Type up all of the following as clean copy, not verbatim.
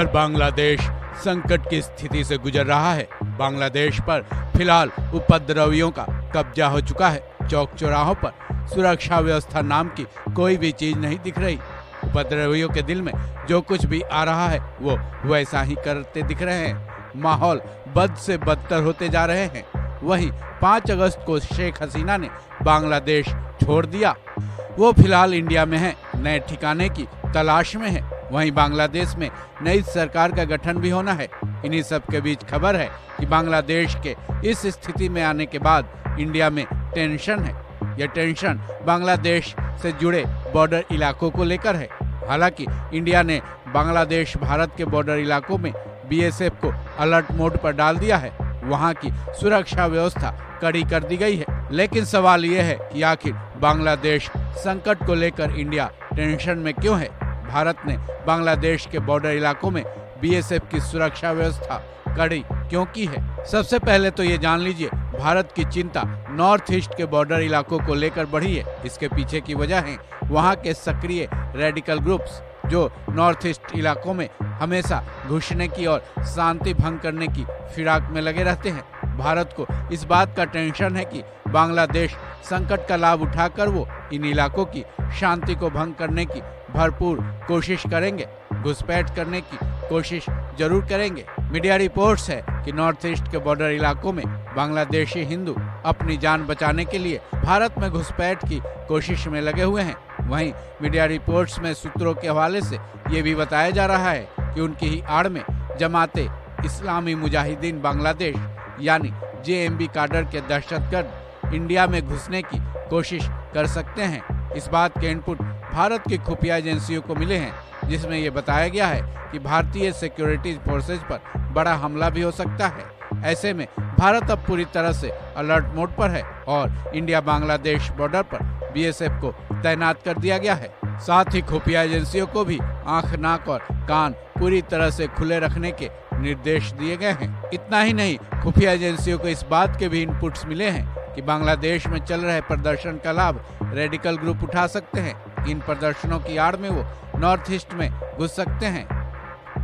इधर बांग्लादेश संकट की स्थिति से गुजर रहा है। बांग्लादेश पर फिलहाल उपद्रवियों का कब्जा हो चुका है। चौक चौराहों पर सुरक्षा व्यवस्था नाम की कोई भी चीज नहीं दिख रही। उपद्रवियों के दिल में जो कुछ भी आ रहा है वो वैसा ही करते दिख रहे हैं। माहौल बद से बदतर होते जा रहे हैं। वहीं 5 अगस्त को शेख हसीना ने बांग्लादेश छोड़ दिया। वो फिलहाल इंडिया में है, नए ठिकाने की तलाश में है। वहीं बांग्लादेश में नई सरकार का गठन भी होना है। इन्हीं सब के बीच खबर है कि बांग्लादेश के इस स्थिति में आने के बाद इंडिया में टेंशन है। यह टेंशन बांग्लादेश से जुड़े बॉर्डर इलाकों को लेकर है। हालांकि इंडिया ने बांग्लादेश भारत के बॉर्डर इलाकों में बीएसएफ को अलर्ट मोड पर डाल दिया है। वहां की सुरक्षा व्यवस्था कड़ी कर दी गई है। लेकिन सवाल यह है कि आखिर बांग्लादेश संकट को लेकर इंडिया टेंशन में क्यों है? भारत ने बांग्लादेश के बॉर्डर इलाकों में बीएसएफ की सुरक्षा व्यवस्था कड़ी क्यों की है? सबसे पहले तो ये जान लीजिए, भारत की चिंता नॉर्थ ईस्ट के बॉर्डर इलाकों को लेकर बढ़ी है। इसके पीछे की वजह है वहाँ के सक्रिय रेडिकल ग्रुप्स जो नॉर्थ ईस्ट इलाकों में हमेशा घुसने की और शांति भंग करने की फिराक में लगे रहते हैं। भारत को इस बात का टेंशन है कि बांग्लादेश संकट का लाभ उठाकर वो इन इलाकों की शांति को भंग करने की भरपूर कोशिश करेंगे, घुसपैठ करने की कोशिश जरूर करेंगे। मीडिया रिपोर्ट्स है कि नॉर्थ ईस्ट के बॉर्डर इलाकों में बांग्लादेशी हिंदू अपनी जान बचाने के लिए भारत में घुसपैठ की कोशिश में लगे हुए हैं। वहीं मीडिया रिपोर्ट्स में सूत्रों के हवाले से ये भी बताया जा रहा है कि उनकी ही आड़ में जमाते इस्लामी मुजाहिदीन बांग्लादेश यानी जेएमबी काडर के दहशतगर्द इंडिया में घुसने की कोशिश कर सकते हैं। इस बात के इनपुट भारत की खुफिया एजेंसियों को मिले हैं, जिसमें यह बताया गया है कि भारतीय सिक्योरिटी फोर्सेज पर बड़ा हमला भी हो सकता है। ऐसे में भारत अब पूरी तरह से अलर्ट मोड पर है और इंडिया बांग्लादेश बॉर्डर पर बीएसएफ को तैनात कर दिया गया है। साथ ही खुफिया एजेंसियों को भी आंख, नाक और कान पूरी तरह से खुले रखने के निर्देश दिए गए हैं। इतना ही नहीं, खुफिया एजेंसियों को इस बात के भी इनपुट्स मिले हैं कि बांग्लादेश में चल रहे प्रदर्शन का लाभ रेडिकल ग्रुप उठा सकते हैं। इन प्रदर्शनों की आड़ में वो नॉर्थ ईस्ट में घुस सकते हैं।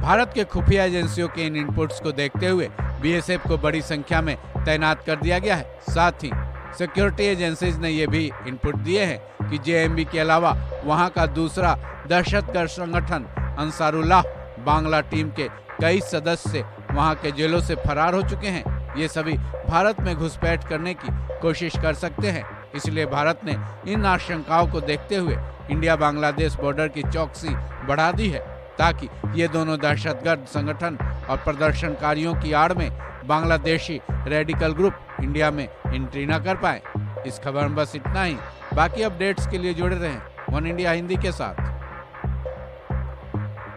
भारत के खुफिया एजेंसियों के इन इनपुट्स को देखते हुए बीएसएफ को बड़ी संख्या में तैनात कर दिया गया है। साथ ही सिक्योरिटी एजेंसीज ने ये भी इनपुट दिए हैं कि जेएमबी के अलावा वहां का दूसरा दहशतगर्द संगठन अंसारुल्लाह बांग्ला टीम के कई सदस्य वहां के जेलों से फरार हो चुके हैं। ये सभी भारत में घुसपैठ करने की कोशिश कर सकते हैं। इसलिए भारत ने इन आशंकाओं को देखते हुए इंडिया बांग्लादेश बॉर्डर की चौकसी बढ़ा दी है, ताकि ये दोनों दहशतगर्द संगठन और प्रदर्शनकारियों की आड़ में बांग्लादेशी रेडिकल ग्रुप इंडिया में एंट्री न कर पाए। इस खबर में बस इतना ही। बाकी अपडेट्स के लिए जुड़े रहें वन इंडिया हिंदी के साथ।